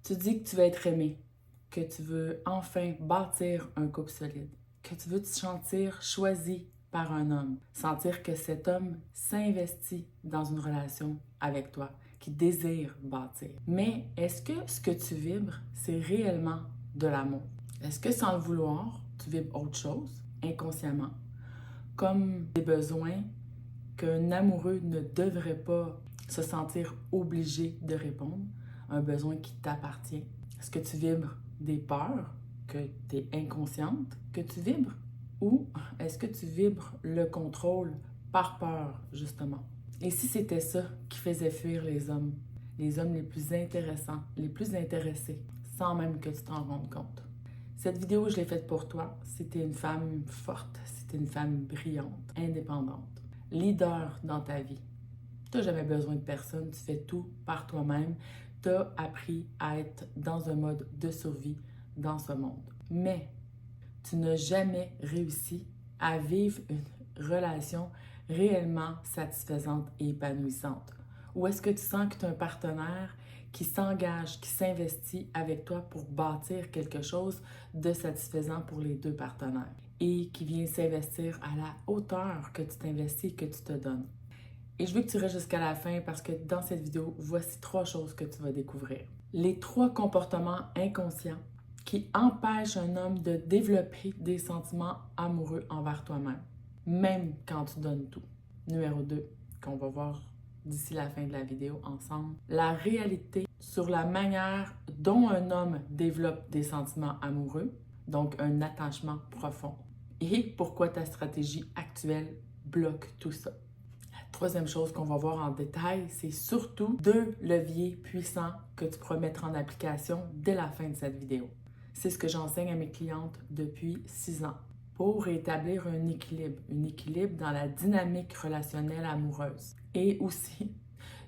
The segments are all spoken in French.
Tu dis que tu veux être aimé, que tu veux enfin bâtir un couple solide, que tu veux te sentir choisi par un homme, sentir que cet homme s'investit dans une relation avec toi, qui désire bâtir. Mais est-ce que ce que tu vibres, c'est réellement de l'amour? Est-ce que sans le vouloir, tu vibres autre chose, inconsciemment, comme des besoins qu'un amoureux ne devrait pas se sentir obligé de répondre, un besoin qui t'appartient? Est-ce que tu vibres des peurs que tu es inconsciente que tu vibres? Ou est-ce que tu vibres le contrôle par peur, justement? Et si c'était ça qui faisait fuir les hommes les plus intéressants, les plus intéressés, sans même que tu t'en rendes compte? Cette vidéo, je l'ai faite pour toi. C'était une femme forte, c'était une femme brillante, indépendante, leader dans ta vie. Tu n'as jamais besoin de personne, tu fais tout par toi-même. Tu as appris à être dans un mode de survie dans ce monde. Mais tu n'as jamais réussi à vivre une relation réellement satisfaisante et épanouissante. Ou est-ce que tu sens que tu as un partenaire qui s'engage, qui s'investit avec toi pour bâtir quelque chose de satisfaisant pour les deux partenaires et qui vient s'investir à la hauteur que tu t'investis, que tu te donnes? Et je veux que tu restes jusqu'à la fin parce que dans cette vidéo, voici 3 choses que tu vas découvrir. Les 3 comportements inconscients qui empêchent un homme de développer des sentiments amoureux envers toi-même, même quand tu donnes tout. Numéro 2, qu'on va voir d'ici la fin de la vidéo ensemble, la réalité sur la manière dont un homme développe des sentiments amoureux, donc un attachement profond, et pourquoi ta stratégie actuelle bloque tout ça. Troisième chose qu'on va voir en détail, c'est surtout 2 leviers puissants que tu pourras mettre en application dès la fin de cette vidéo. C'est ce que j'enseigne à mes clientes depuis 6 ans pour établir un équilibre dans la dynamique relationnelle amoureuse et aussi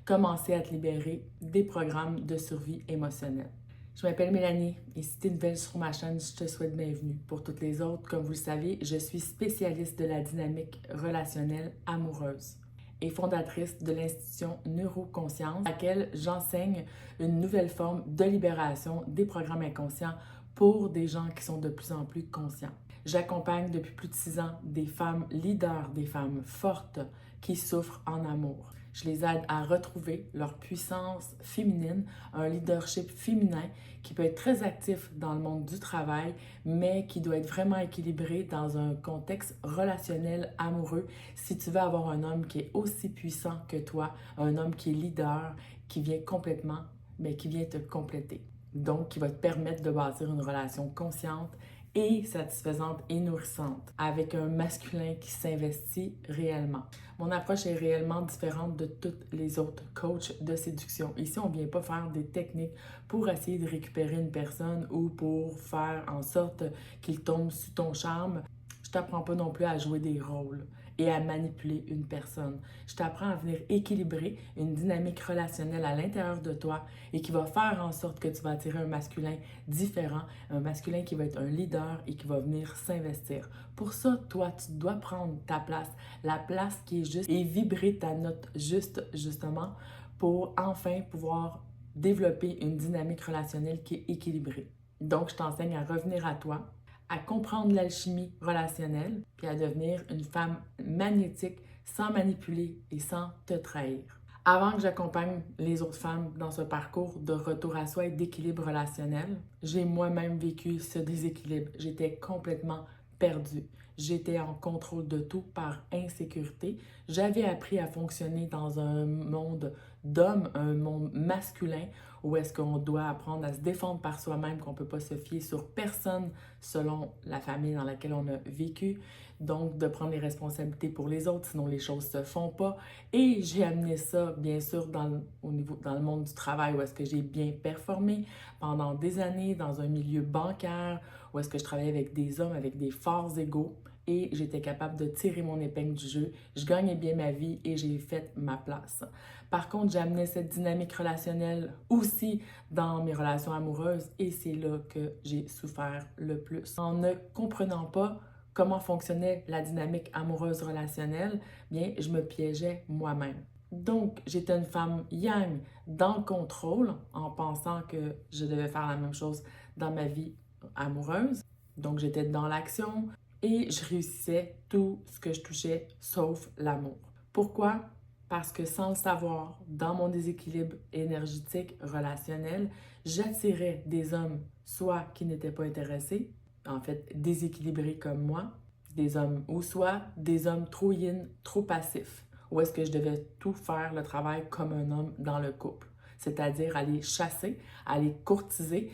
commencer à te libérer des programmes de survie émotionnelle. Je m'appelle Mélanie et si tu es nouvelle sur ma chaîne, je te souhaite bienvenue. Pour toutes les autres, comme vous le savez, je suis spécialiste de la dynamique relationnelle amoureuse et fondatrice de l'institution Neuroconscience, à laquelle j'enseigne une nouvelle forme de libération des programmes inconscients pour des gens qui sont de plus en plus conscients. J'accompagne depuis plus de 6 ans des femmes leaders, des femmes fortes qui souffrent en amour. Je les aide à retrouver leur puissance féminine, un leadership féminin qui peut être très actif dans le monde du travail, mais qui doit être vraiment équilibré dans un contexte relationnel amoureux si tu veux avoir un homme qui est aussi puissant que toi, un homme qui est leader, qui vient complètement, mais qui vient te compléter. Donc, qui va te permettre de bâtir une relation consciente et satisfaisante et nourrissante avec un masculin qui s'investit réellement. Mon approche est réellement différente de toutes les autres coachs de séduction. Ici, on ne vient pas faire des techniques pour essayer de récupérer une personne ou pour faire en sorte qu'il tombe sous ton charme. Je t'apprends pas non plus à jouer des rôles et à manipuler une personne. Je t'apprends à venir équilibrer une dynamique relationnelle à l'intérieur de toi et qui va faire en sorte que tu vas attirer un masculin différent, un masculin qui va être un leader et qui va venir s'investir. Pour ça, toi, tu dois prendre ta place, la place qui est juste et vibrer ta note juste, justement, pour enfin pouvoir développer une dynamique relationnelle qui est équilibrée. Donc, je t'enseigne à revenir à toi, à comprendre l'alchimie relationnelle, puis à devenir une femme magnétique sans manipuler et sans te trahir. Avant que j'accompagne les autres femmes dans ce parcours de retour à soi et d'équilibre relationnel, j'ai moi-même vécu ce déséquilibre. J'étais complètement perdue. J'étais en contrôle de tout par insécurité. J'avais appris à fonctionner dans un monde d'hommes, un monde masculin, où est-ce qu'on doit apprendre à se défendre par soi-même, qu'on ne peut pas se fier sur personne selon la famille dans laquelle on a vécu. Donc, de prendre les responsabilités pour les autres, sinon les choses ne se font pas. Et j'ai amené ça, bien sûr, dans le monde du travail, où est-ce que j'ai bien performé pendant des années, dans un milieu bancaire, où est-ce que je travaillais avec des hommes, avec des forts égaux. Et j'étais capable de tirer mon épingle du jeu. Je gagnais bien ma vie et j'ai fait ma place. Par contre, j'ai amené cette dynamique relationnelle aussi dans mes relations amoureuses et c'est là que j'ai souffert le plus. En ne comprenant pas comment fonctionnait la dynamique amoureuse relationnelle, bien, je me piégeais moi-même. Donc, j'étais une femme yang dans le contrôle en pensant que je devais faire la même chose dans ma vie amoureuse. Donc, j'étais dans l'action et je réussissais tout ce que je touchais sauf l'amour. Pourquoi? Parce que sans le savoir, dans mon déséquilibre énergétique relationnel, j'attirais des hommes soit qui n'étaient pas intéressés, en fait déséquilibrés comme moi, des hommes ou soit des hommes trop yin, trop passifs, où est-ce que je devais tout faire le travail comme un homme dans le couple, c'est-à-dire aller chasser, aller courtiser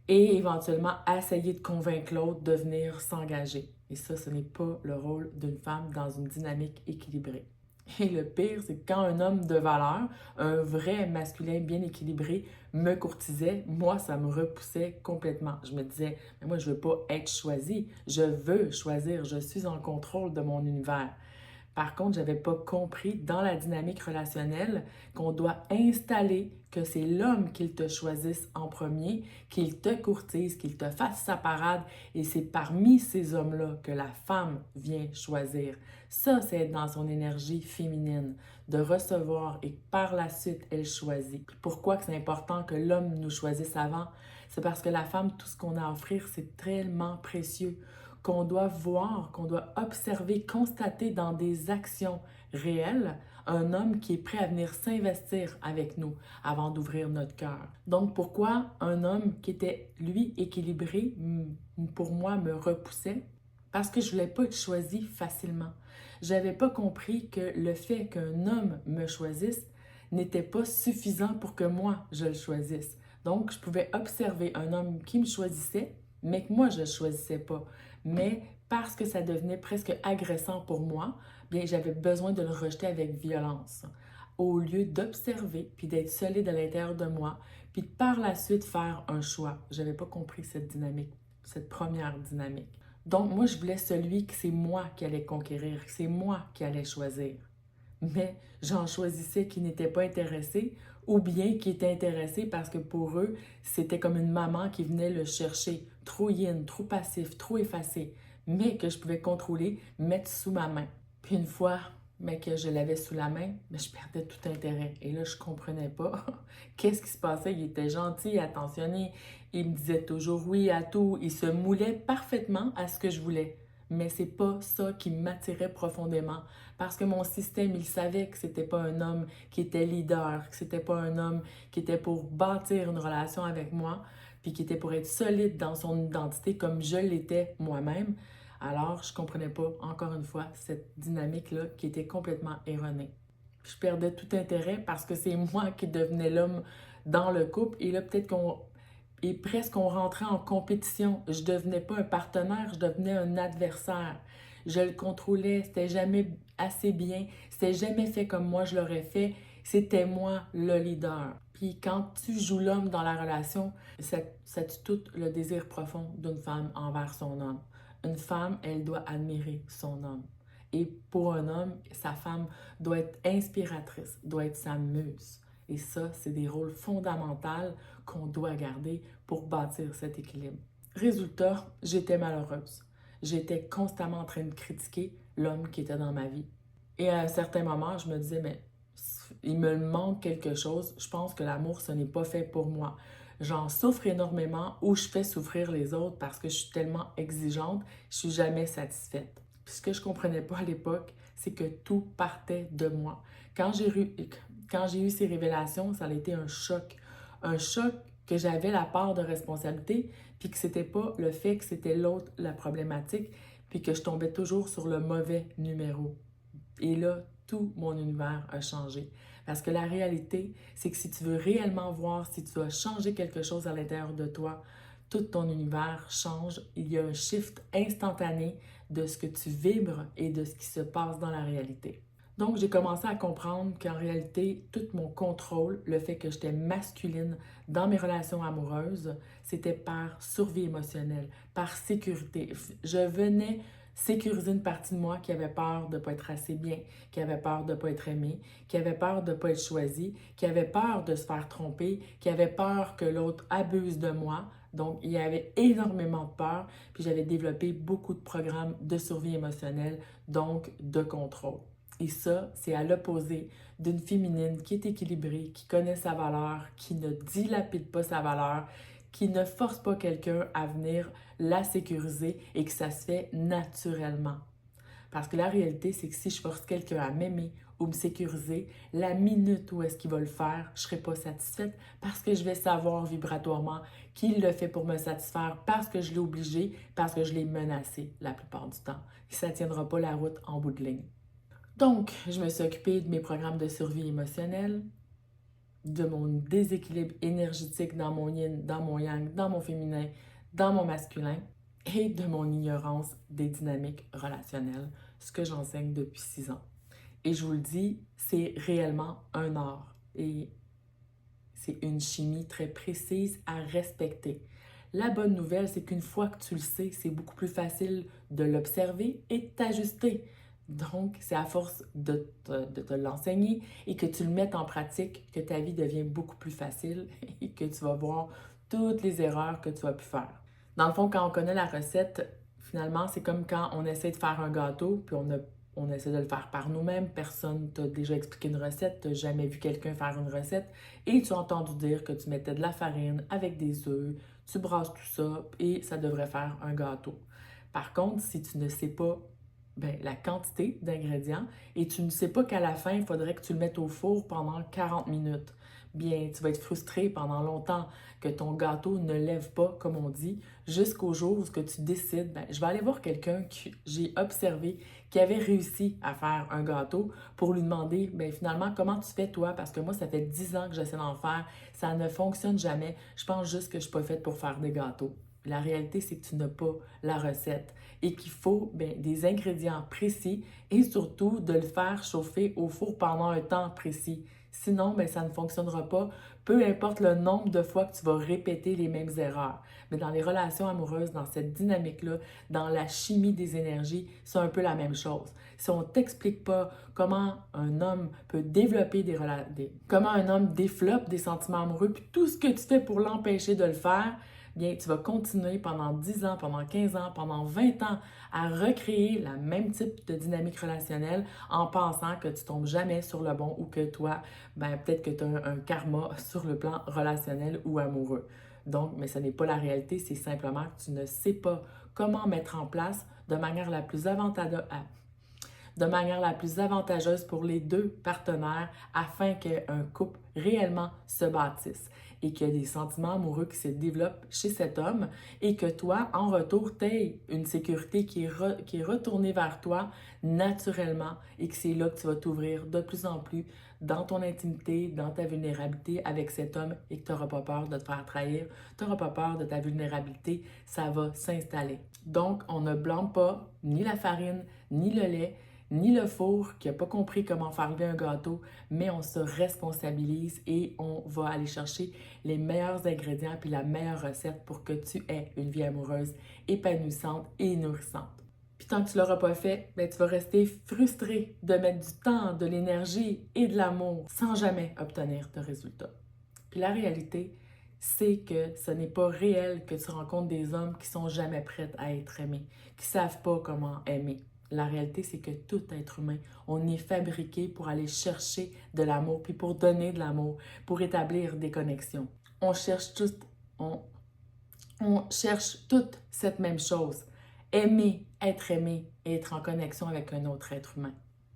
et éventuellement essayer de convaincre l'autre de venir s'engager. Et ça, ce n'est pas le rôle d'une femme dans une dynamique équilibrée. Et le pire, c'est que quand un homme de valeur, un vrai masculin bien équilibré, me courtisait, moi, ça me repoussait complètement. Je me disais, mais moi, je veux pas être choisie, je veux choisir, je suis en contrôle de mon univers. Par contre, je n'avais pas compris dans la dynamique relationnelle qu'on doit installer que c'est l'homme qu'il te choisisse en premier, qu'il te courtise, qu'il te fasse sa parade, et c'est parmi ces hommes-là que la femme vient choisir. Ça, c'est être dans son énergie féminine, de recevoir et par la suite, elle choisit. Puis pourquoi que c'est important que l'homme nous choisisse avant? C'est parce que la femme, tout ce qu'on a à offrir, c'est tellement précieux qu'on doit voir, qu'on doit observer, constater dans des actions réelles un homme qui est prêt à venir s'investir avec nous avant d'ouvrir notre cœur. Donc pourquoi un homme qui était, lui, équilibré, pour moi, me repoussait? Parce que je ne voulais pas être choisie facilement. Je n'avais pas compris que le fait qu'un homme me choisisse n'était pas suffisant pour que moi, je le choisisse. Donc, je pouvais observer un homme qui me choisissait, mais que moi, je ne le choisissais pas. Mais parce que ça devenait presque agressant pour moi, bien, j'avais besoin de le rejeter avec violence. Au lieu d'observer, puis d'être solide à l'intérieur de moi, puis de par la suite faire un choix. Je n'avais pas compris cette dynamique, cette première dynamique. Donc, moi, je voulais celui que c'est moi qui allais conquérir, que c'est moi qui allais choisir. Mais j'en choisissais qui n'étaient pas intéressés ou bien qui étaient intéressés parce que pour eux, c'était comme une maman qui venait le chercher, trop yin, trop passif, trop effacé, mais que je pouvais contrôler, mettre sous ma main. Puis une fois mais que je l'avais sous la main, mais je perdais tout intérêt. Et là, je comprenais pas qu'est-ce qui se passait. Il était gentil, attentionné, il me disait toujours oui à tout, il se moulait parfaitement à ce que je voulais. Mais c'est pas ça qui m'attirait profondément. Parce que mon système, il savait que c'était pas un homme qui était leader, que c'était pas un homme qui était pour bâtir une relation avec moi, puis qui était pour être solide dans son identité comme je l'étais moi-même. Alors, je comprenais pas, encore une fois, cette dynamique-là qui était complètement erronée. Je perdais tout intérêt parce que c'est moi qui devenais l'homme dans le couple. Et là, peut-être qu'on et presque on rentrait en compétition. Je devenais pas un partenaire, je devenais un adversaire. Je le contrôlais, c'était jamais assez bien, c'était jamais fait comme moi je l'aurais fait. C'était moi le leader. Puis quand tu joues l'homme dans la relation, ça tue tout le désir profond d'une femme envers son homme. Une femme, elle doit admirer son homme. Et pour un homme, sa femme doit être inspiratrice, doit être sa muse. Et ça, c'est des rôles fondamentaux qu'on doit garder pour bâtir cet équilibre. Résultat, j'étais malheureuse. J'étais constamment en train de critiquer l'homme qui était dans ma vie. Et à un certain moment, je me disais, mais il me manque quelque chose. Je pense que l'amour, ce n'est pas fait pour moi. J'en souffre énormément ou je fais souffrir les autres parce que je suis tellement exigeante, je suis jamais satisfaite. Puis ce que je comprenais pas à l'époque, c'est que tout partait de moi. Quand j'ai eu ces révélations, ça a été un choc. Un choc que j'avais la part de responsabilité, puis que c'était pas le fait que c'était l'autre la problématique, puis que je tombais toujours sur le mauvais numéro. Et là, tout mon univers a changé. Parce que la réalité, c'est que si tu veux réellement voir si tu as changé quelque chose à l'intérieur de toi, tout ton univers change. Il y a un shift instantané de ce que tu vibres et de ce qui se passe dans la réalité. Donc, j'ai commencé à comprendre qu'en réalité, tout mon contrôle, le fait que j'étais masculine dans mes relations amoureuses, c'était par survie émotionnelle, par sécurité. Je venais sécuriser une partie de moi qui avait peur de ne pas être assez bien, qui avait peur de ne pas être aimée, qui avait peur de ne pas être choisie, qui avait peur de se faire tromper, qui avait peur que l'autre abuse de moi. Donc, il y avait énormément de peur, puis j'avais développé beaucoup de programmes de survie émotionnelle, donc de contrôle. Et ça, c'est à l'opposé d'une féminine qui est équilibrée, qui connaît sa valeur, qui ne dilapide pas sa valeur, qui ne force pas quelqu'un à venir la sécuriser et que ça se fait naturellement. Parce que la réalité, c'est que si je force quelqu'un à m'aimer ou me sécuriser, la minute où est-ce qu'il va le faire, je ne serai pas satisfaite parce que je vais savoir vibratoirement qu'il le fait pour me satisfaire parce que je l'ai obligé, parce que je l'ai menacé la plupart du temps. Et ça ne tiendra pas la route en bout de ligne. Donc, je me suis occupée de mes programmes de survie émotionnelle, de mon déséquilibre énergétique dans mon yin, dans mon yang, dans mon féminin, dans mon masculin et de mon ignorance des dynamiques relationnelles, ce que j'enseigne depuis 6 ans. Et je vous le dis, c'est réellement un art et c'est une chimie très précise à respecter. La bonne nouvelle, c'est qu'une fois que tu le sais, c'est beaucoup plus facile de l'observer et de t'ajuster. Donc, c'est à force de te l'enseigner et que tu le mettes en pratique que ta vie devient beaucoup plus facile et que tu vas voir toutes les erreurs que tu as pu faire. Dans le fond, quand on connaît la recette, finalement, c'est comme quand on essaie de faire un gâteau, puis on essaie de le faire par nous-mêmes. Personne t'a déjà expliqué une recette, tu n'as jamais vu quelqu'un faire une recette et tu as entendu dire que tu mettais de la farine avec des œufs, tu brasses tout ça et ça devrait faire un gâteau. Par contre, si tu ne sais pas la quantité d'ingrédients et tu ne sais pas qu'à la fin, il faudrait que tu le mettes au four pendant 40 minutes, bien, tu vas être frustré pendant longtemps que ton gâteau ne lève pas, comme on dit, jusqu'au jour où tu décides, je vais aller voir quelqu'un que j'ai observé qui avait réussi à faire un gâteau pour lui demander, finalement, comment tu fais toi? Parce que moi, ça fait 10 ans que j'essaie d'en faire, ça ne fonctionne jamais, je pense juste que je ne suis pas faite pour faire des gâteaux. La réalité, c'est que tu n'as pas la recette et qu'il faut des ingrédients précis et surtout de le faire chauffer au four pendant un temps précis. Sinon, ça ne fonctionnera pas, peu importe le nombre de fois que tu vas répéter les mêmes erreurs. Mais dans les relations amoureuses, dans cette dynamique-là, dans la chimie des énergies, c'est un peu la même chose. Si on ne t'explique pas comment un homme peut développer comment un homme développe des sentiments amoureux, puis tout ce que tu fais pour l'empêcher de le faire, bien, tu vas continuer pendant 10 ans, pendant 15 ans, pendant 20 ans à recréer le même type de dynamique relationnelle en pensant que tu tombes jamais sur le bon ou que toi, peut-être que tu as un karma sur le plan relationnel ou amoureux. Donc, mais ce n'est pas la réalité, c'est simplement que tu ne sais pas comment mettre en place de manière la plus avantageuse pour les deux partenaires afin qu'un couple réellement se bâtisse et qu'il y ait des sentiments amoureux qui se développent chez cet homme et que toi, en retour, tu aies une sécurité qui est retournée vers toi naturellement et que c'est là que tu vas t'ouvrir de plus en plus dans ton intimité, dans ta vulnérabilité avec cet homme et que tu n'auras pas peur de te faire trahir, tu n'auras pas peur de ta vulnérabilité, ça va s'installer. Donc, on ne blâme pas ni la farine, ni le lait, ni le four qui n'a pas compris comment faire bien un gâteau, mais on se responsabilise et on va aller chercher les meilleurs ingrédients puis la meilleure recette pour que tu aies une vie amoureuse épanouissante et nourrissante. Puis tant que tu ne l'auras pas fait, tu vas rester frustré de mettre du temps, de l'énergie et de l'amour sans jamais obtenir de résultats. Puis la réalité, c'est que ce n'est pas réel que tu rencontres des hommes qui sont jamais prêts à être aimés, qui ne savent pas comment aimer. La réalité, c'est que tout être humain, on est fabriqué pour aller chercher de l'amour, puis pour donner de l'amour, pour établir des connexions. On cherche toute cette même chose. Aimer, être aimé et être en connexion avec un autre être humain.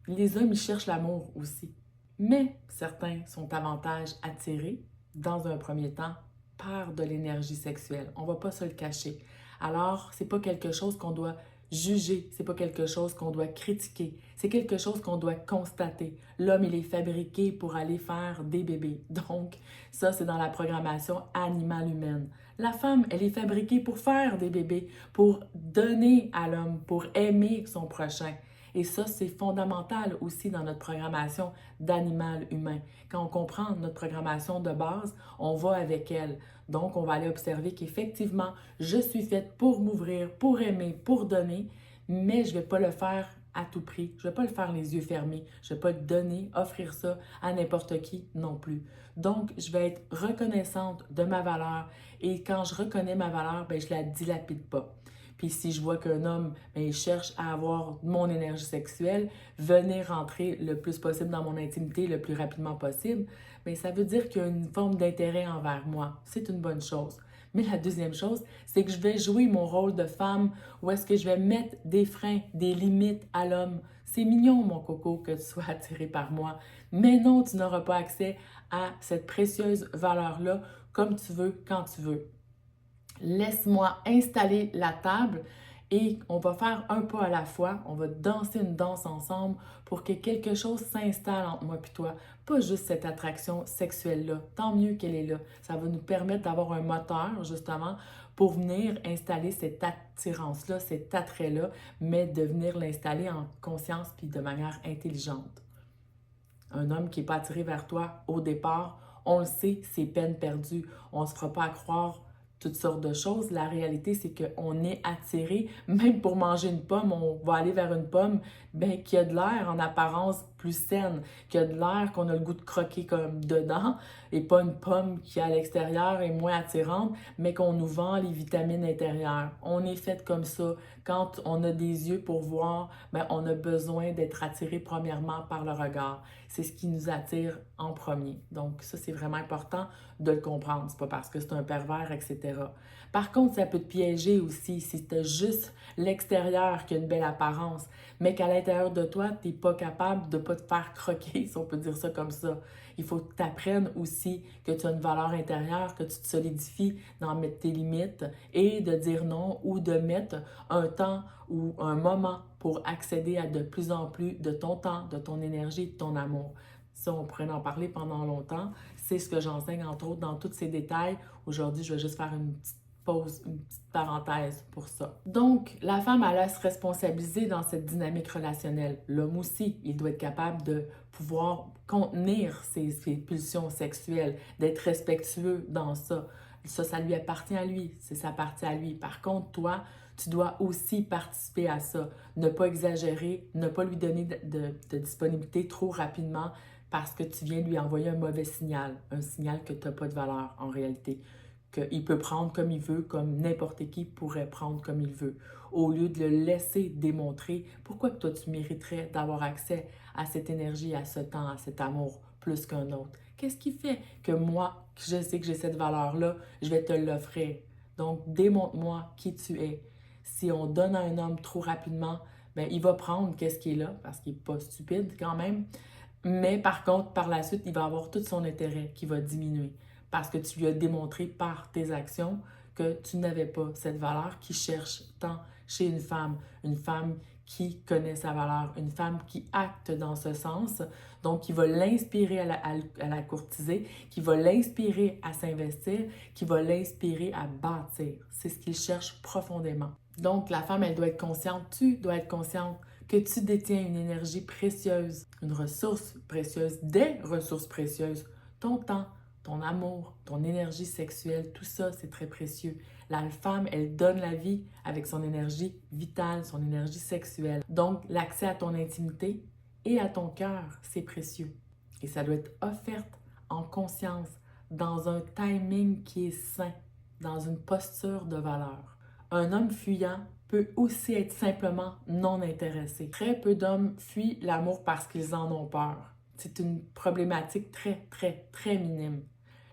Les hommes, ils cherchent l'amour aussi. Mais certains sont davantage attirés, dans un premier temps, par de l'énergie sexuelle. On ne va pas se le cacher. Alors, c'est pas quelque chose qu'on doit juger, c'est pas quelque chose qu'on doit critiquer, c'est quelque chose qu'on doit constater. L'homme, il est fabriqué pour aller faire des bébés. Donc, ça, c'est dans la programmation animale-humaine. La femme, elle est fabriquée pour faire des bébés, pour donner à l'homme, pour aimer son prochain. Et ça, c'est fondamental aussi dans notre programmation d'animal humain. Quand on comprend notre programmation de base, on va avec elle. Donc, on va aller observer qu'effectivement, je suis faite pour m'ouvrir, pour aimer, pour donner, mais je ne vais pas le faire à tout prix. Je ne vais pas le faire les yeux fermés. Je ne vais pas le donner, offrir ça à n'importe qui non plus. Donc, je vais être reconnaissante de ma valeur et quand je reconnais ma valeur, je ne la dilapide pas. Puis si je vois qu'un homme, il cherche à avoir mon énergie sexuelle, venir rentrer le plus possible dans mon intimité le plus rapidement possible, ça veut dire qu'il y a une forme d'intérêt envers moi. C'est une bonne chose. Mais la deuxième chose, c'est que je vais jouer mon rôle de femme ou est-ce que je vais mettre des freins, des limites à l'homme. C'est mignon, mon coco, que tu sois attiré par moi. Mais non, tu n'auras pas accès à cette précieuse valeur-là comme tu veux, quand tu veux. Laisse-moi installer la table et on va faire un pas à la fois. On va danser une danse ensemble pour que quelque chose s'installe entre moi et toi. Pas juste cette attraction sexuelle-là. Tant mieux qu'elle est là. Ça va nous permettre d'avoir un moteur, justement, pour venir installer cette attirance-là, cet attrait-là, mais de venir l'installer en conscience puis de manière intelligente. Un homme qui n'est pas attiré vers toi au départ, on le sait, c'est peine perdue. On ne se fera pas à croire toutes sortes de choses. La réalité, c'est qu'on est attiré, même pour manger une pomme, on va aller vers une pomme qui a de l'air en apparence plus saine, qui a de l'air qu'on a le goût de croquer comme dedans, et pas une pomme qui à l'extérieur est moins attirante, mais qu'on nous vend les vitamines intérieures. On est fait comme ça. Quand on a des yeux pour voir, on a besoin d'être attiré premièrement par le regard. C'est ce qui nous attire en premier. Donc ça, c'est vraiment important de le comprendre. C'est pas parce que c'est un pervers, etc. Par contre, ça peut te piéger aussi si tu as juste l'extérieur qui a une belle apparence, mais qu'à l'intérieur de toi, tu n'es pas capable de ne pas te faire croquer, si on peut dire ça comme ça. Il faut que tu apprennes aussi que tu as une valeur intérieure, que tu te solidifies dans mettre tes limites et de dire non ou de mettre un temps ou un moment pour accéder à de plus en plus de ton temps, de ton énergie, de ton amour. Ça, on pourrait en parler pendant longtemps. C'est ce que j'enseigne, entre autres, dans tous ces détails. Aujourd'hui, je vais juste faire une petite pause, une petite parenthèse pour ça. Donc, la femme, elle a à se responsabiliser dans cette dynamique relationnelle. L'homme aussi, il doit être capable de pouvoir contenir ses pulsions sexuelles, d'être respectueux dans ça. Ça lui appartient à lui, c'est sa partie à lui. Par contre, toi, tu dois aussi participer à ça. Ne pas exagérer, ne pas lui donner de disponibilité trop rapidement parce que tu viens lui envoyer un mauvais signal, un signal que tu n'as pas de valeur en réalité, qu'il peut prendre comme il veut, comme n'importe qui pourrait prendre comme il veut, au lieu de le laisser démontrer pourquoi toi tu mériterais d'avoir accès à cette énergie, à ce temps, à cet amour plus qu'un autre. Qu'est-ce qui fait que moi, que je sais que j'ai cette valeur-là, je vais te l'offrir? Donc, démontre-moi qui tu es. Si on donne à un homme trop rapidement, il va prendre qu'est-ce qui est là, parce qu'il n'est pas stupide quand même. Mais par contre, par la suite, il va avoir tout son intérêt qui va diminuer parce que tu lui as démontré par tes actions que tu n'avais pas cette valeur qui cherche tant chez une femme qui connaît sa valeur, une femme qui acte dans ce sens, donc qui va l'inspirer à la courtiser, qui va l'inspirer à s'investir, qui va l'inspirer à bâtir. C'est ce qu'il cherche profondément. Donc, la femme, elle doit être consciente, tu dois être consciente que tu détiens une énergie précieuse, une ressource précieuse, des ressources précieuses, ton temps, ton amour, ton énergie sexuelle, tout ça, c'est très précieux. La femme, elle donne la vie avec son énergie vitale, son énergie sexuelle. Donc, l'accès à ton intimité et à ton cœur, c'est précieux. Et ça doit être offert en conscience, dans un timing qui est sain, dans une posture de valeur. Un homme fuyant peut aussi être simplement non intéressé. Très peu d'hommes fuient l'amour parce qu'ils en ont peur. C'est une problématique très, très, très minime.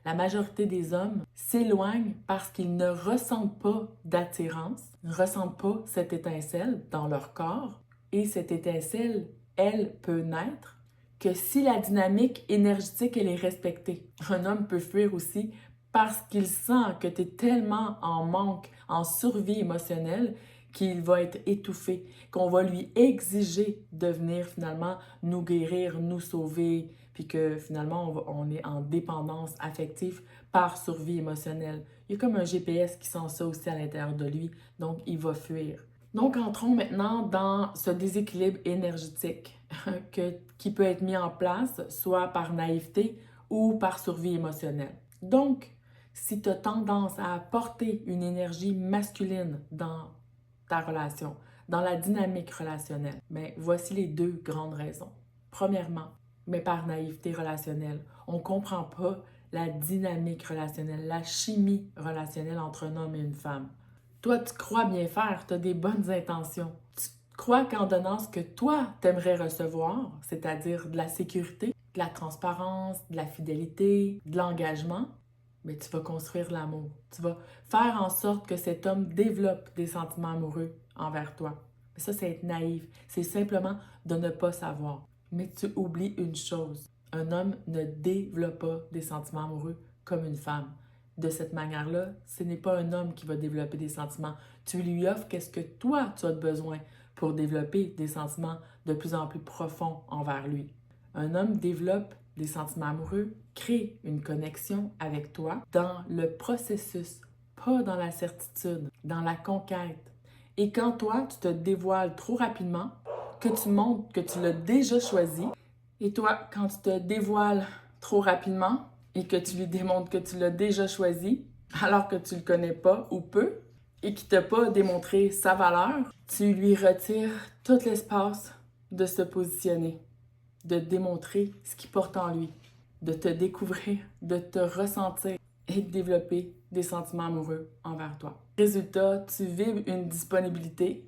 La majorité des hommes s'éloignent parce qu'ils ne ressentent pas d'attirance, ne ressentent pas cette étincelle dans leur corps. Et cette étincelle, elle, peut naître que si la dynamique énergétique, elle est respectée. Un homme peut fuir aussi parce qu'il sent que tu es tellement en manque, en survie émotionnelle, qu'il va être étouffé, qu'on va lui exiger de venir finalement nous guérir, nous sauver, puis que finalement on est en dépendance affective par survie émotionnelle. Il y a comme un GPS qui sent ça aussi à l'intérieur de lui, donc il va fuir. Donc entrons maintenant dans ce déséquilibre énergétique qui peut être mis en place soit par naïveté ou par survie émotionnelle. Donc, si tu as tendance à apporter une énergie masculine dans ta relation, dans la dynamique relationnelle, voici les deux grandes raisons. Premièrement, par naïveté relationnelle, on ne comprend pas la dynamique relationnelle, la chimie relationnelle entre un homme et une femme. Toi, tu crois bien faire, tu as des bonnes intentions. Tu crois qu'en donnant ce que toi, t'aimerais recevoir, c'est-à-dire de la sécurité, de la transparence, de la fidélité, de l'engagement, mais tu vas construire l'amour. Tu vas faire en sorte que cet homme développe des sentiments amoureux envers toi. Mais ça, c'est être naïf. C'est simplement de ne pas savoir. Mais tu oublies une chose. Un homme ne développe pas des sentiments amoureux comme une femme. De cette manière-là, ce n'est pas un homme qui va développer des sentiments. Tu lui offres qu'est-ce que toi, tu as besoin pour développer des sentiments de plus en plus profonds envers lui. Un homme développe des sentiments amoureux, crée une connexion avec toi dans le processus, pas dans la certitude, dans la conquête. Et quand toi, tu te dévoiles trop rapidement, que tu montres que tu l'as déjà choisi, et toi, quand tu te dévoiles trop rapidement et que tu lui démontres que tu l'as déjà choisi, alors que tu le connais pas ou peu, et qu'il t'a pas démontré sa valeur, tu lui retires tout l'espace de se positionner, de démontrer ce qu'il porte en lui, de te découvrir, de te ressentir et de développer des sentiments amoureux envers toi. Résultat, tu vives une disponibilité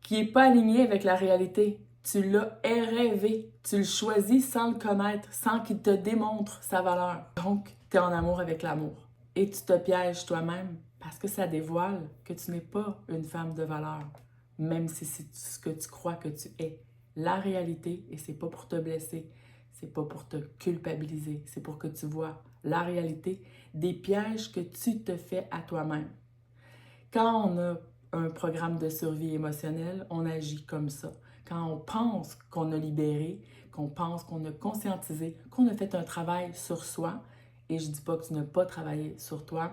qui n'est pas alignée avec la réalité. Tu l'as rêvé, tu le choisis sans le connaître, sans qu'il te démontre sa valeur. Donc, tu es en amour avec l'amour. Et tu te pièges toi-même parce que ça dévoile que tu n'es pas une femme de valeur, même si c'est ce que tu crois que tu es. La réalité, et c'est pas pour te blesser, c'est pas pour te culpabiliser, c'est pour que tu vois la réalité des pièges que tu te fais à toi-même. Quand on a un programme de survie émotionnelle, on agit comme ça. Quand on pense qu'on a libéré, qu'on pense qu'on a conscientisé, qu'on a fait un travail sur soi, et je ne dis pas que tu n'as pas travaillé sur toi,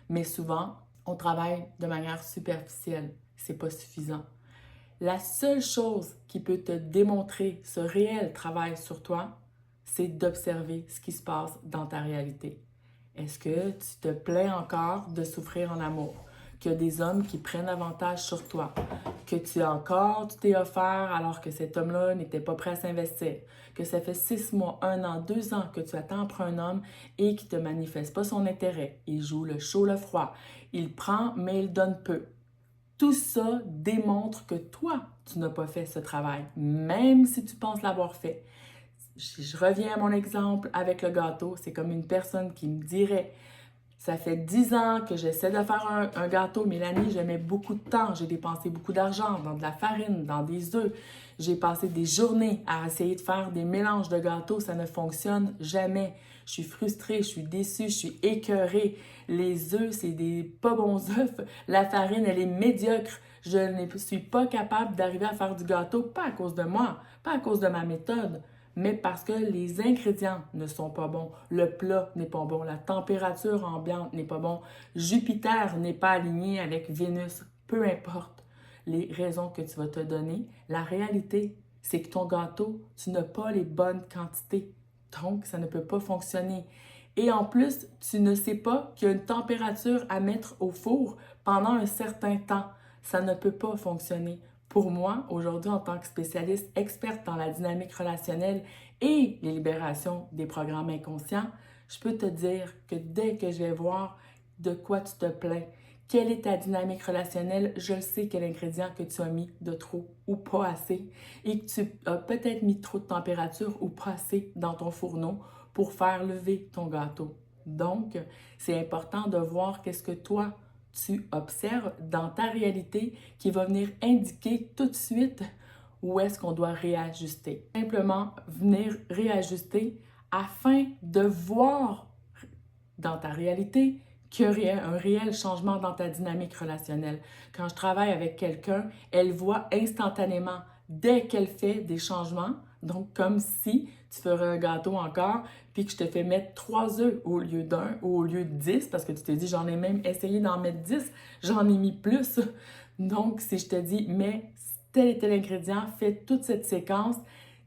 mais souvent, on travaille de manière superficielle. C'est pas suffisant. La seule chose qui peut te démontrer ce réel travail sur toi, c'est d'observer ce qui se passe dans ta réalité. Est-ce que tu te plains encore de souffrir en amour? Qu'il y a des hommes qui prennent avantage sur toi? Que tu t'es offert alors que cet homme-là n'était pas prêt à s'investir? Que ça fait 6 mois, 1 an, 2 ans que tu attends après un homme et qui ne te manifeste pas son intérêt? Il joue le chaud, le froid. Il prend, mais il donne peu. Tout ça démontre que toi, tu n'as pas fait ce travail, même si tu penses l'avoir fait. Je reviens à mon exemple avec le gâteau. C'est comme une personne qui me dirait, ça fait 10 ans que j'essaie de faire un gâteau. Mélanie, je mets beaucoup de temps. J'ai dépensé beaucoup d'argent dans de la farine, dans des œufs. J'ai passé des journées à essayer de faire des mélanges de gâteaux. Ça ne fonctionne jamais. Je suis frustrée, je suis déçue, je suis écœurée. Les œufs, c'est des pas bons œufs. La farine, elle est médiocre. Je ne suis pas capable d'arriver à faire du gâteau, pas à cause de moi, pas à cause de ma méthode, mais parce que les ingrédients ne sont pas bons, le plat n'est pas bon, la température ambiante n'est pas bon, Jupiter n'est pas aligné avec Vénus, peu importe les raisons que tu vas te donner, la réalité, c'est que ton gâteau, tu n'as pas les bonnes quantités, donc ça ne peut pas fonctionner. Et en plus, tu ne sais pas qu'il y a une température à mettre au four pendant un certain temps. Ça ne peut pas fonctionner. Pour moi, aujourd'hui, en tant que spécialiste experte dans la dynamique relationnelle et les libérations des programmes inconscients, je peux te dire que dès que je vais voir de quoi tu te plains, quelle est ta dynamique relationnelle, je sais quel ingrédient que tu as mis de trop ou pas assez et que tu as peut-être mis trop de température ou pas assez dans ton fourneau pour faire lever ton gâteau. Donc, c'est important de voir qu'est-ce que toi, tu observes dans ta réalité qui va venir indiquer tout de suite où est-ce qu'on doit réajuster. Simplement venir réajuster afin de voir dans ta réalité qu'il y a un réel changement dans ta dynamique relationnelle. Quand je travaille avec quelqu'un, elle voit instantanément, dès qu'elle fait des changements, donc comme si tu ferais un gâteau encore, puis que je te fais mettre 3 œufs au lieu d'1 ou au lieu de 10, parce que tu t'es dit, j'en ai même essayé d'en mettre 10, j'en ai mis plus. Donc, si je te dis, mets tel et tel ingrédient, fais toute cette séquence,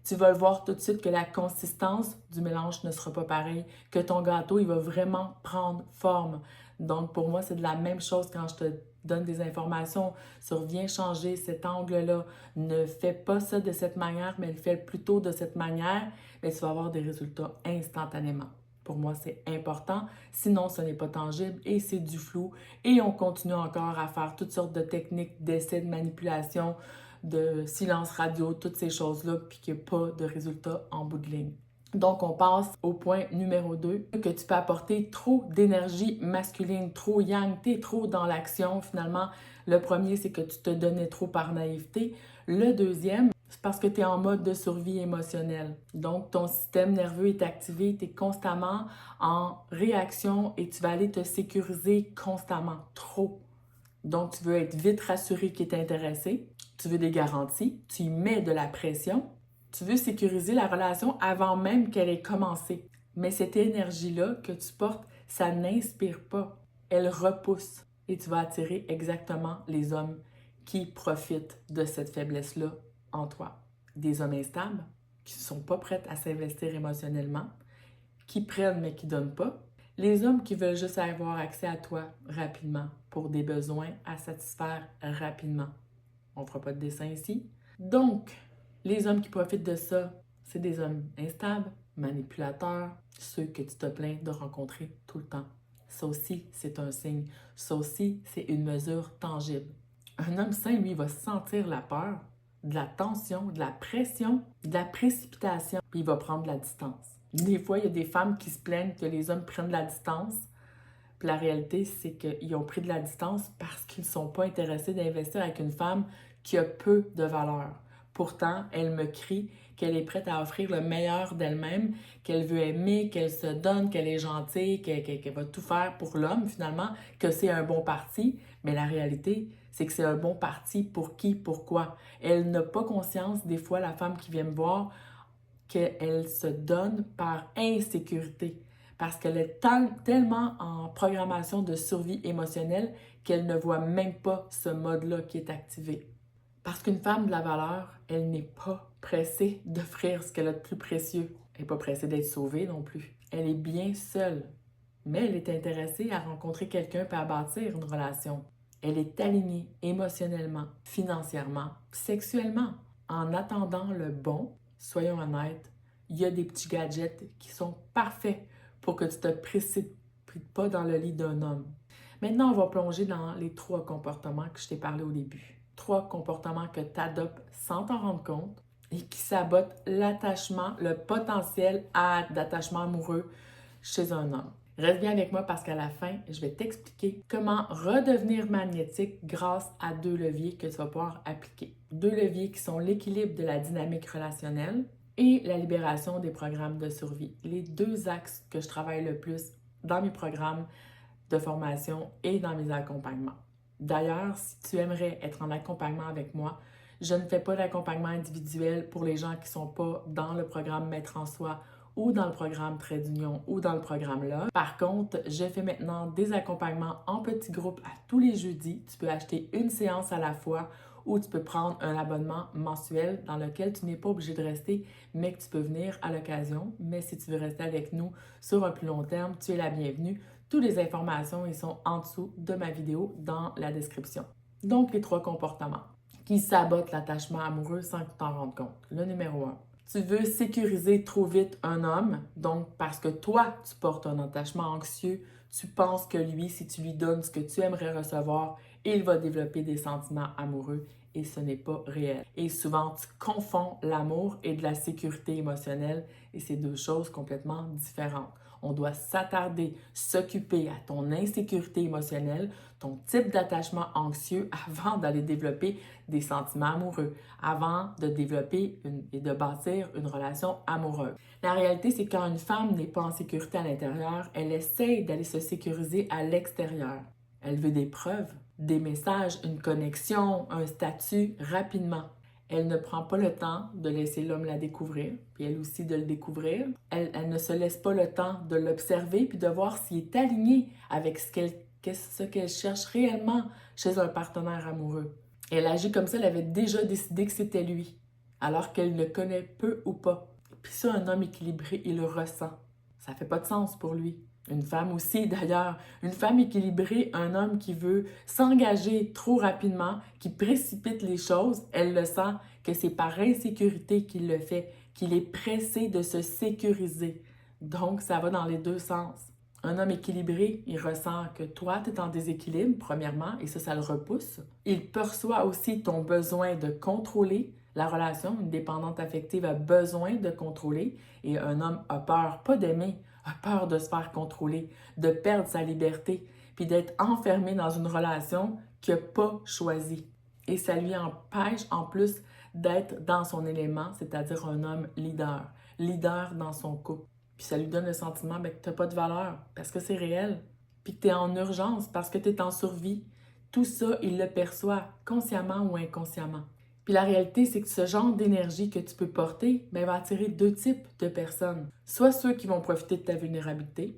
tu vas le voir tout de suite que la consistance du mélange ne sera pas pareille, que ton gâteau, il va vraiment prendre forme. Donc, pour moi, c'est de la même chose quand je te donne des informations sur viens changer cet angle-là, ne fais pas ça de cette manière, mais fais-le plutôt de cette manière, mais tu vas avoir des résultats instantanément. Pour moi, c'est important. Sinon, ce n'est pas tangible et c'est du flou. Et on continue encore à faire toutes sortes de techniques d'essais de manipulation, de silence radio, toutes ces choses-là, puis qu'il n'y a pas de résultat en bout de ligne. Donc, on passe au point numéro 2, que tu peux apporter trop d'énergie masculine, trop yang, tu es trop dans l'action. Finalement, le premier, c'est que tu te donnais trop par naïveté. Le deuxième, c'est parce que tu es en mode de survie émotionnelle. Donc, ton système nerveux est activé, tu es constamment en réaction et tu vas aller te sécuriser constamment, trop. Donc, tu veux être vite rassuré qu'il est intéressé, tu veux des garanties, tu y mets de la pression, tu veux sécuriser la relation avant même qu'elle ait commencé. Mais cette énergie-là que tu portes, ça n'inspire pas, elle repousse. Et tu vas attirer exactement les hommes qui profitent de cette faiblesse-là en toi. Des hommes instables, qui ne sont pas prêts à s'investir émotionnellement, qui prennent mais qui ne donnent pas. Les hommes qui veulent juste avoir accès à toi rapidement pour des besoins à satisfaire rapidement. On ne fera pas de dessin ici. Donc, les hommes qui profitent de ça, c'est des hommes instables, manipulateurs, ceux que tu te plains de rencontrer tout le temps. Ça aussi, c'est un signe. Ça aussi, c'est une mesure tangible. Un homme sain, lui, va sentir la peur, de la tension, de la pression, de la précipitation, puis il va prendre de la distance. Des fois, il y a des femmes qui se plaignent que les hommes prennent de la distance. Puis la réalité, c'est qu'ils ont pris de la distance parce qu'ils ne sont pas intéressés d'investir avec une femme qui a peu de valeur. Pourtant, elle me crie qu'elle est prête à offrir le meilleur d'elle-même, qu'elle veut aimer, qu'elle se donne, qu'elle est gentille, qu'elle va tout faire pour l'homme finalement, que c'est un bon parti. Mais la réalité, c'est que c'est un bon parti pour qui, pourquoi. Elle n'a pas conscience, des fois, la femme qui vient me voir, qu'elle se donne par insécurité. Parce qu'elle est tellement en programmation de survie émotionnelle qu'elle ne voit même pas ce mode-là qui est activé. Parce qu'une femme de la valeur, elle n'est pas pressée d'offrir ce qu'elle a de plus précieux. Elle n'est pas pressée d'être sauvée non plus. Elle est bien seule. Mais elle est intéressée à rencontrer quelqu'un et à bâtir une relation. Elle est alignée émotionnellement, financièrement, sexuellement. En attendant le bon, soyons honnêtes, il y a des petits gadgets qui sont parfaits pour que tu ne te précipites pas dans le lit d'un homme. Maintenant, on va plonger dans les 3 comportements que je t'ai parlé au début. 3 comportements que tu adoptes sans t'en rendre compte et qui sabotent l'attachement, le potentiel d'attachement amoureux chez un homme. Reste bien avec moi parce qu'à la fin, je vais t'expliquer comment redevenir magnétique grâce à 2 leviers que tu vas pouvoir appliquer. 2 leviers qui sont l'équilibre de la dynamique relationnelle et la libération des programmes de survie. Les 2 axes que je travaille le plus dans mes programmes de formation et dans mes accompagnements. D'ailleurs, si tu aimerais être en accompagnement avec moi, je ne fais pas d'accompagnement individuel pour les gens qui ne sont pas dans le programme Maître en soi ou dans le programme Trait d'Union ou dans le programme là. Par contre, je fais maintenant des accompagnements en petits groupes à tous les jeudis. Tu peux acheter une séance à la fois ou tu peux prendre un abonnement mensuel dans lequel tu n'es pas obligé de rester, mais que tu peux venir à l'occasion. Mais si tu veux rester avec nous sur un plus long terme, tu es la bienvenue. Toutes les informations, ils sont en dessous de ma vidéo dans la description. Donc, les 3 comportements qui sabotent l'attachement amoureux sans que tu t'en rendes compte. Le numéro 1. Tu veux sécuriser trop vite un homme, donc parce que toi, tu portes un attachement anxieux, tu penses que lui, si tu lui donnes ce que tu aimerais recevoir, il va développer des sentiments amoureux et ce n'est pas réel. Et souvent, tu confonds l'amour et de la sécurité émotionnelle et c'est 2 choses complètement différentes. On doit s'attarder, s'occuper à ton insécurité émotionnelle, ton type d'attachement anxieux avant d'aller développer des sentiments amoureux, avant de développer et de bâtir une relation amoureuse. La réalité, c'est que quand une femme n'est pas en sécurité à l'intérieur, elle essaye d'aller se sécuriser à l'extérieur. Elle veut des preuves, des messages, une connexion, un statut rapidement. Elle ne prend pas le temps de laisser l'homme la découvrir, puis elle aussi de le découvrir. Elle ne se laisse pas le temps de l'observer puis de voir s'il est aligné avec ce qu'elle cherche réellement chez un partenaire amoureux. Elle agit comme ça, elle avait déjà décidé que c'était lui, alors qu'elle le connaît peu ou pas. Puis ça, un homme équilibré, il le ressent. Ça fait pas de sens pour lui. Une femme aussi, d'ailleurs. Une femme équilibrée, un homme qui veut s'engager trop rapidement, qui précipite les choses, elle le sent que c'est par insécurité qu'il le fait, qu'il est pressé de se sécuriser. Donc, ça va dans les deux sens. Un homme équilibré, il ressent que toi, tu es en déséquilibre, premièrement, et ça le repousse. Il perçoit aussi ton besoin de contrôler la relation. Une dépendante affective a besoin de contrôler et un homme a peur, pas d'aimer, a peur de se faire contrôler, de perdre sa liberté, puis d'être enfermé dans une relation qu'il n'a pas choisie. Et ça lui empêche en plus d'être dans son élément, c'est-à-dire un homme leader, leader dans son couple. Puis ça lui donne le sentiment que tu n'as pas de valeur parce que c'est réel. Puis que tu es en urgence parce que tu es en survie. Tout ça, il le perçoit consciemment ou inconsciemment. Puis la réalité, c'est que ce genre d'énergie que tu peux porter va attirer deux types de personnes. Soit ceux qui vont profiter de ta vulnérabilité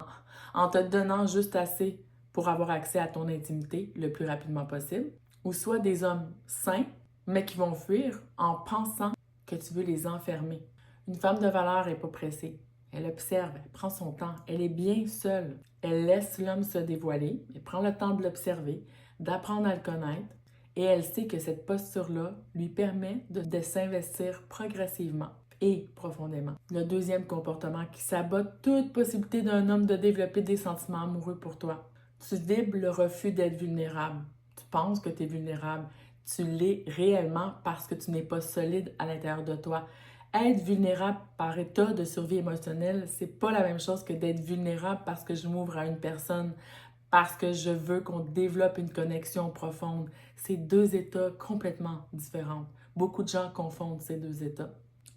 en te donnant juste assez pour avoir accès à ton intimité le plus rapidement possible. Ou soit des hommes sains, mais qui vont fuir en pensant que tu veux les enfermer. Une femme de valeur n'est pas pressée. Elle observe, elle prend son temps, elle est bien seule. Elle laisse l'homme se dévoiler, elle prend le temps de l'observer, d'apprendre à le connaître, et elle sait que cette posture-là lui permet de s'investir progressivement et profondément. Le deuxième comportement qui sabote toute possibilité d'un homme de développer des sentiments amoureux pour toi. Tu vibres le refus d'être vulnérable. Tu penses que tu es vulnérable. Tu l'es réellement parce que tu n'es pas solide à l'intérieur de toi. Être vulnérable par état de survie émotionnelle, c'est pas la même chose que d'être vulnérable parce que je m'ouvre à une personne, parce que je veux qu'on développe une connexion profonde. C'est deux états complètement différents. Beaucoup de gens confondent ces deux états.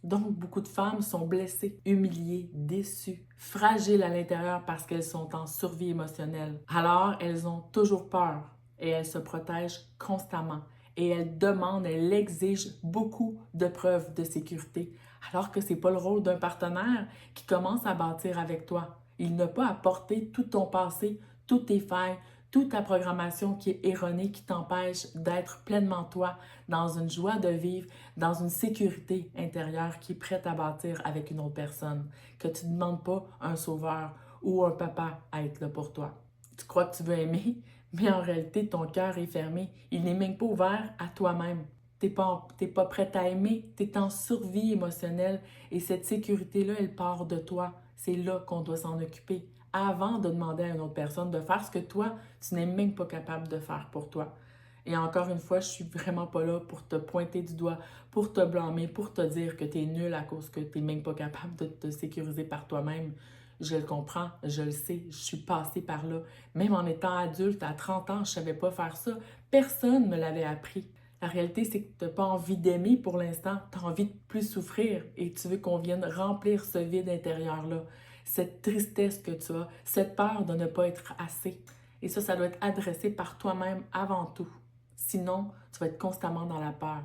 Donc, beaucoup de femmes sont blessées, humiliées, déçues, fragiles à l'intérieur parce qu'elles sont en survie émotionnelle. Alors, elles ont toujours peur et elles se protègent constamment. Et elles demandent, elles exigent beaucoup de preuves de sécurité, alors que ce n'est pas le rôle d'un partenaire qui commence à bâtir avec toi. Il n'a pas à porter tout ton passé, toutes tes failles, toute ta programmation qui est erronée, qui t'empêche d'être pleinement toi, dans une joie de vivre, dans une sécurité intérieure qui est prête à bâtir avec une autre personne. Que tu ne demandes pas un sauveur ou un papa à être là pour toi. Tu crois que tu veux aimer, mais en réalité, ton cœur est fermé. Il n'est même pas ouvert à toi-même. Tu n'es pas prête à aimer, tu es en survie émotionnelle et cette sécurité-là, elle part de toi. C'est là qu'on doit s'en occuper avant de demander à une autre personne de faire ce que toi, tu n'es même pas capable de faire pour toi. Et encore une fois, je suis vraiment pas là pour te pointer du doigt, pour te blâmer, pour te dire que tu es nul à cause que tu n'es même pas capable de te sécuriser par toi-même. Je le comprends, je le sais, je suis passée par là. Même en étant adulte, à 30 ans, je ne savais pas faire ça. Personne ne me l'avait appris. La réalité, c'est que tu n'as pas envie d'aimer pour l'instant, tu as envie de plus souffrir et tu veux qu'on vienne remplir ce vide intérieur-là, cette tristesse que tu as, cette peur de ne pas être assez. Et ça doit être adressé par toi-même avant tout. Sinon, tu vas être constamment dans la peur,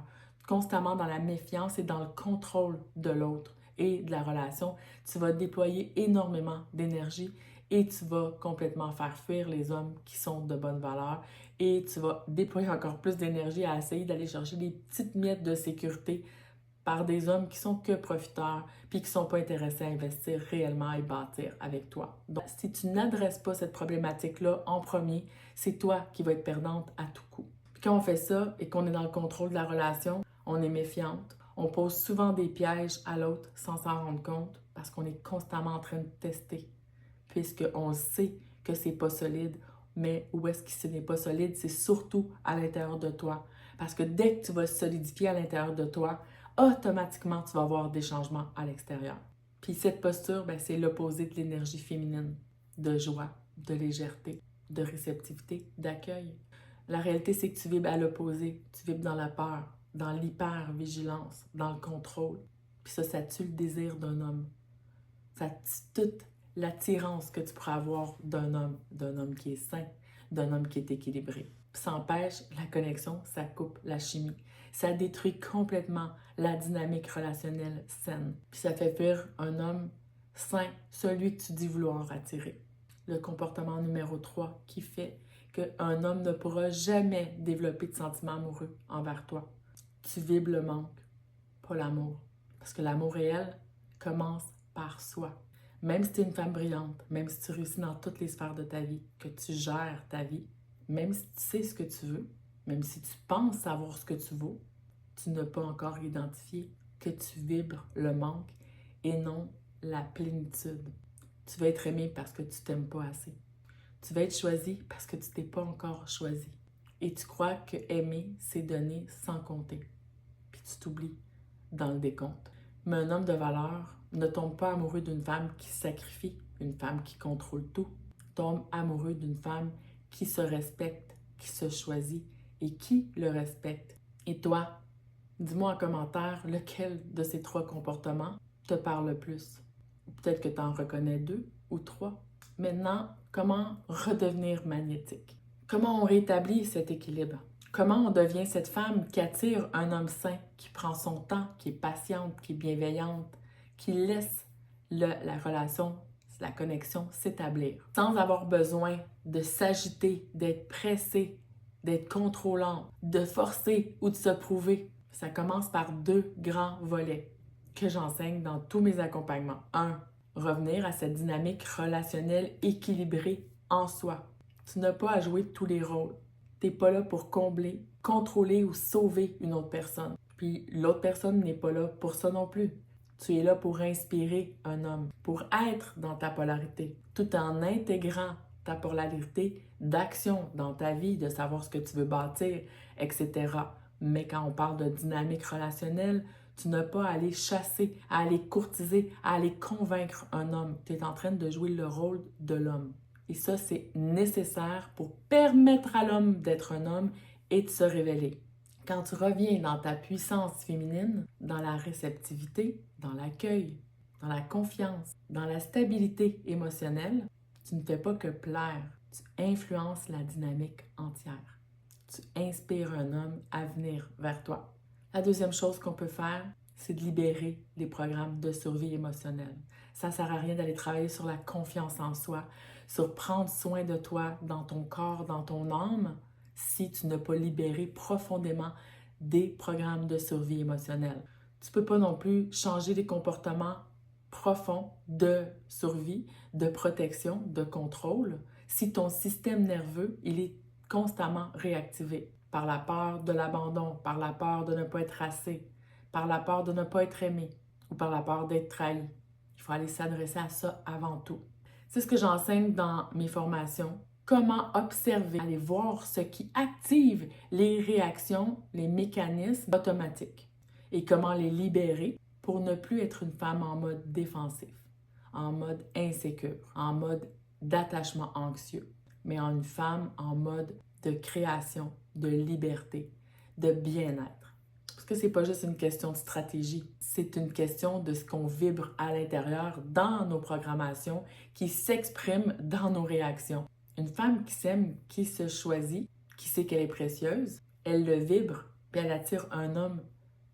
constamment dans la méfiance et dans le contrôle de l'autre et de la relation. Tu vas déployer énormément d'énergie et tu vas complètement faire fuir les hommes qui sont de bonne valeur et tu vas déployer encore plus d'énergie à essayer d'aller chercher des petites miettes de sécurité par des hommes qui sont que profiteurs puis qui ne sont pas intéressés à investir réellement et bâtir avec toi. Donc, si tu n'adresses pas cette problématique-là en premier, c'est toi qui vas être perdante à tout coup. Puis quand on fait ça et qu'on est dans le contrôle de la relation, on est méfiante, on pose souvent des pièges à l'autre sans s'en rendre compte parce qu'on est constamment en train de tester, puisqu'on sait que c'est pas solide, mais où est-ce que ce n'est pas solide? C'est surtout à l'intérieur de toi. Parce que dès que tu vas solidifier à l'intérieur de toi, automatiquement, tu vas avoir des changements à l'extérieur. Puis cette posture, c'est l'opposé de l'énergie féminine, de joie, de légèreté, de réceptivité, d'accueil. La réalité, c'est que tu vibres à l'opposé. Tu vibres dans la peur, dans l'hyper-vigilance, dans le contrôle. Puis ça tue le désir d'un homme. Ça tue toute l'attirance que tu pourras avoir d'un homme qui est sain, d'un homme qui est équilibré. Puis ça empêche la connexion, ça coupe la chimie. Ça détruit complètement la dynamique relationnelle saine. Puis ça fait fuir un homme sain, celui que tu dis vouloir attirer. Le comportement numéro 3 qui fait qu'un homme ne pourra jamais développer de sentiments amoureux envers toi. Tu vibres le manque, pas l'amour. Parce que l'amour réel commence par soi. Même si tu es une femme brillante, même si tu réussis dans toutes les sphères de ta vie, que tu gères ta vie, même si tu sais ce que tu veux, même si tu penses savoir ce que tu vaux, tu n'as pas encore identifié que tu vibres le manque et non la plénitude. Tu vas être aimé parce que tu t'aimes pas assez. Tu vas être choisi parce que tu t'es pas encore choisi. Et tu crois que aimer, c'est donner sans compter. Puis tu t'oublies dans le décompte. Mais un homme de valeur ne tombe pas amoureux d'une femme qui se sacrifie, une femme qui contrôle tout. Tombe amoureux d'une femme qui se respecte, qui se choisit et qui le respecte. Et toi, dis-moi en commentaire lequel de ces 3 comportements te parle le plus. Peut-être que tu en reconnais 2 ou 3. Maintenant, comment redevenir magnétique? Comment on rétablit cet équilibre? Comment on devient cette femme qui attire un homme sain, qui prend son temps, qui est patiente, qui est bienveillante, qui laisse la relation, la connexion s'établir, sans avoir besoin de s'agiter, d'être pressée, d'être contrôlante, de forcer ou de se prouver. Ça commence par 2 grands volets que j'enseigne dans tous mes accompagnements. 1. Revenir à cette dynamique relationnelle équilibrée en soi. Tu n'as pas à jouer tous les rôles. Tu n'es pas là pour combler, contrôler ou sauver une autre personne. Puis l'autre personne n'est pas là pour ça non plus. Tu es là pour inspirer un homme, pour être dans ta polarité, tout en intégrant ta polarité d'action dans ta vie, de savoir ce que tu veux bâtir, etc. Mais quand on parle de dynamique relationnelle, tu n'as pas à aller chasser, à aller courtiser, à aller convaincre un homme. Tu es en train de jouer le rôle de l'homme. Et ça, c'est nécessaire pour permettre à l'homme d'être un homme et de se révéler. Quand tu reviens dans ta puissance féminine, dans la réceptivité, dans l'accueil, dans la confiance, dans la stabilité émotionnelle, tu ne fais pas que plaire, tu influences la dynamique entière. Tu inspires un homme à venir vers toi. La deuxième chose qu'on peut faire, c'est de libérer les programmes de survie émotionnelle. Ça ne sert à rien d'aller travailler sur la confiance en soi, sur prendre soin de toi dans ton corps, dans ton âme, si tu n'as pas libéré profondément des programmes de survie émotionnelle. Tu ne peux pas non plus changer les comportements profonds de survie, de protection, de contrôle, si ton système nerveux, il est constamment réactivé par la peur de l'abandon, par la peur de ne pas être assez, par la peur de ne pas être aimé ou par la peur d'être trahi. Il faut aller s'adresser à ça avant tout. C'est ce que j'enseigne dans mes formations. Comment observer, aller voir ce qui active les réactions, les mécanismes automatiques et comment les libérer pour ne plus être une femme en mode défensif, en mode insécure, en mode d'attachement anxieux, mais en une femme en mode de création, de liberté, de bien-être. Parce que c'est pas juste une question de stratégie, c'est une question de ce qu'on vibre à l'intérieur dans nos programmations qui s'expriment dans nos réactions. Une femme qui s'aime, qui se choisit, qui sait qu'elle est précieuse, elle le vibre, puis elle attire un homme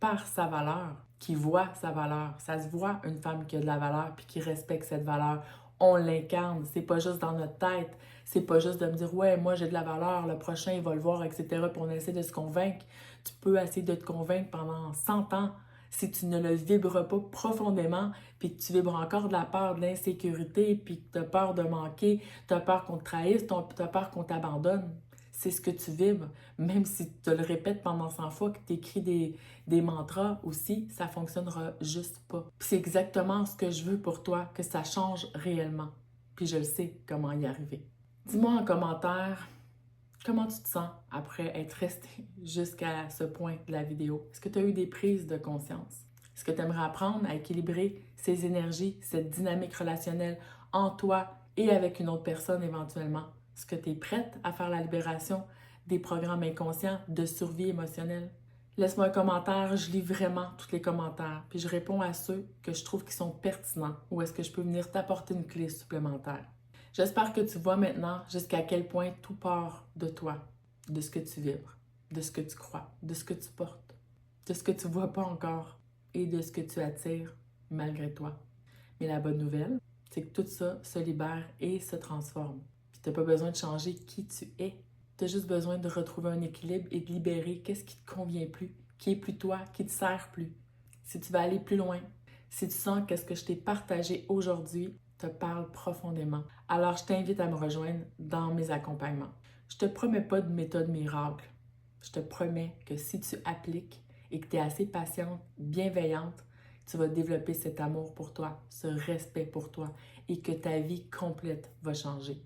par sa valeur, qui voit sa valeur. Ça se voit une femme qui a de la valeur puis qui respecte cette valeur. On l'incarne, c'est pas juste dans notre tête, c'est pas juste de me dire ouais, moi j'ai de la valeur, le prochain il va le voir, etc. Puis on essaie de se convaincre. Tu peux essayer de te convaincre pendant 100 ans si tu ne le vibres pas profondément, puis que tu vibres encore de la peur, de l'insécurité, puis que tu as peur de manquer, tu as peur qu'on te trahisse, tu as peur qu'on t'abandonne. C'est ce que tu vibres. Même si tu te le répètes pendant 100 fois, que tu écris des mantras aussi, ça ne fonctionnera juste pas. Puis c'est exactement ce que je veux pour toi, que ça change réellement. Puis je le sais comment y arriver. Dis-moi en commentaire comment tu te sens après être resté jusqu'à ce point de la vidéo. Est-ce que tu as eu des prises de conscience? Est-ce que tu aimerais apprendre à équilibrer ces énergies, cette dynamique relationnelle en toi et avec une autre personne éventuellement? Est-ce que tu es prête à faire la libération des programmes inconscients de survie émotionnelle? Laisse-moi un commentaire, je lis vraiment tous les commentaires, puis je réponds à ceux que je trouve qui sont pertinents ou est-ce que je peux venir t'apporter une clé supplémentaire. J'espère que tu vois maintenant jusqu'à quel point tout part de toi, de ce que tu vibres, de ce que tu crois, de ce que tu portes, de ce que tu ne vois pas encore et de ce que tu attires malgré toi. Mais la bonne nouvelle, c'est que tout ça se libère et se transforme. Tu n'as pas besoin de changer qui tu es. Tu as juste besoin de retrouver un équilibre et de libérer qu'est-ce qui ne te convient plus, qui est plus toi, qui ne te sert plus. Si tu vas aller plus loin, si tu sens que ce que je t'ai partagé aujourd'hui te parle profondément, alors je t'invite à me rejoindre dans mes accompagnements. Je te promets pas de méthode miracle. Je te promets que si tu appliques et que tu es assez patiente, bienveillante, tu vas développer cet amour pour toi, ce respect pour toi et que ta vie complète va changer.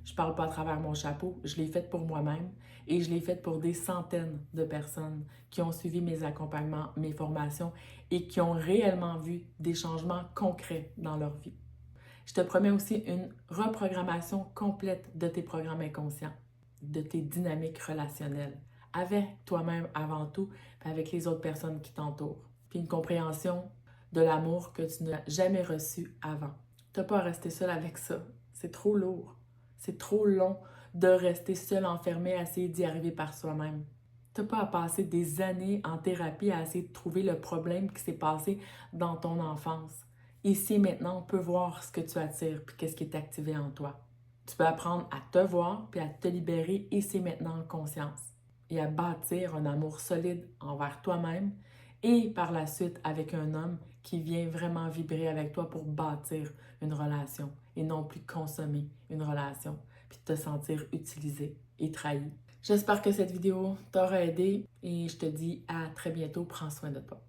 Je parle pas à travers mon chapeau, je l'ai fait pour moi-même et je l'ai fait pour des centaines de personnes qui ont suivi mes accompagnements, mes formations et qui ont réellement vu des changements concrets dans leur vie. Je te promets aussi une reprogrammation complète de tes programmes inconscients, de tes dynamiques relationnelles, avec toi-même avant tout, puis avec les autres personnes qui t'entourent. Puis une compréhension de l'amour que tu n'as jamais reçu avant. Tu n'as pas à rester seul avec ça. C'est trop lourd. C'est trop long de rester seul, enfermé, à essayer d'y arriver par soi-même. Tu n'as pas à passer des années en thérapie à essayer de trouver le problème qui s'est passé dans ton enfance. Ici, maintenant, on peut voir ce que tu attires puis qu'est-ce qui est activé en toi. Tu peux apprendre à te voir puis à te libérer ici, maintenant, en conscience. Et à bâtir un amour solide envers toi-même et par la suite avec un homme qui vient vraiment vibrer avec toi pour bâtir une relation et non plus consommer une relation puis te sentir utilisé et trahi. J'espère que cette vidéo t'aura aidé et je te dis à très bientôt. Prends soin de toi.